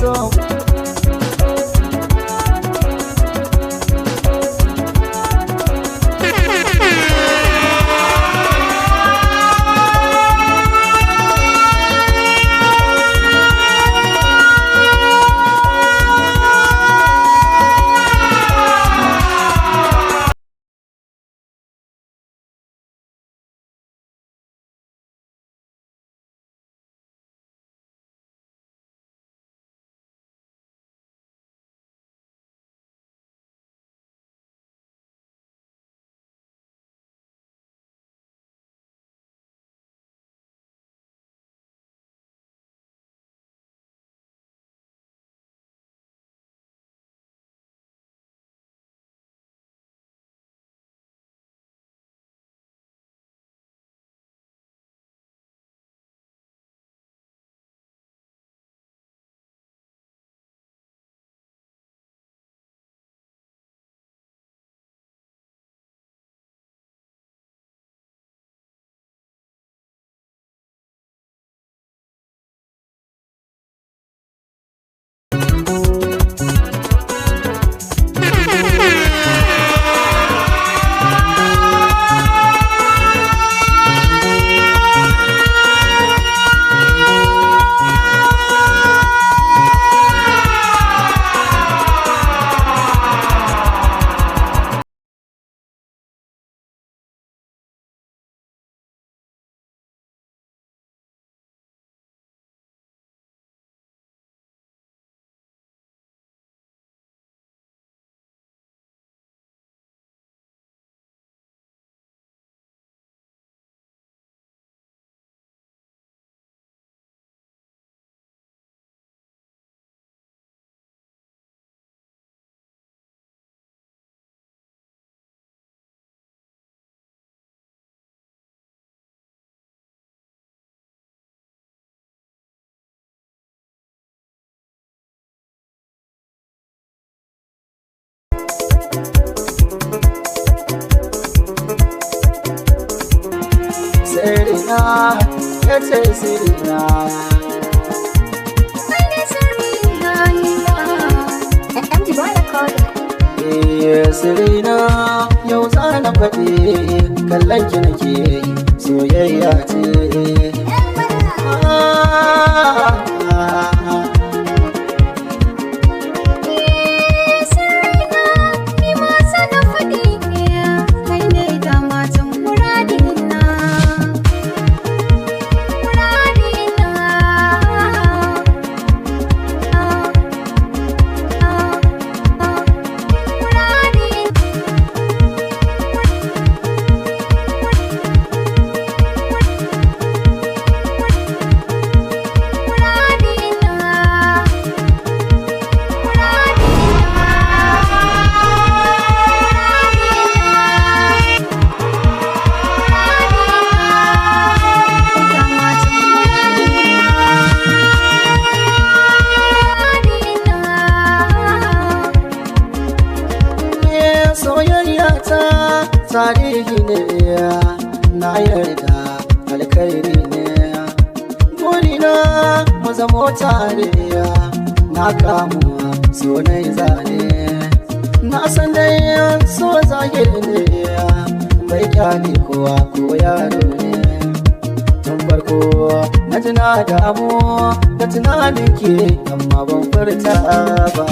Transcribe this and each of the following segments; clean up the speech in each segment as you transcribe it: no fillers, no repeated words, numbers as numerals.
so. Sirina, ya ce sirina. Wani sirina nina MG Boy Record. Sirina, yau za na faɗi kallon ki nake soyayya ce. Soyayya ta tarihi ne, na yarda alkhairi ne. Burina mu zamo tare, na kamuwa so na zane. Na san dai so zahiri ne, bai kyale kowa ko yaro ne. Tun farko na ji na damu da tunanin ki, amma ban furta ba.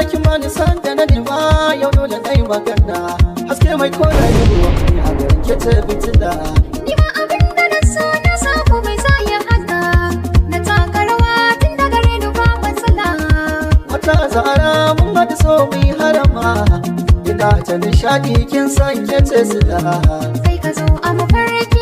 Kimani san da na nema yau dole na yi magana, haske mai kora yi ruwa a garin ke ce fitila. Ni ma abin da na so na samu mai sa ya hana, na taka rawa zara mun haɗu so mu yi harama, ina ta nishaɗi kin san ke ce sila. Sai ka zo a mafarki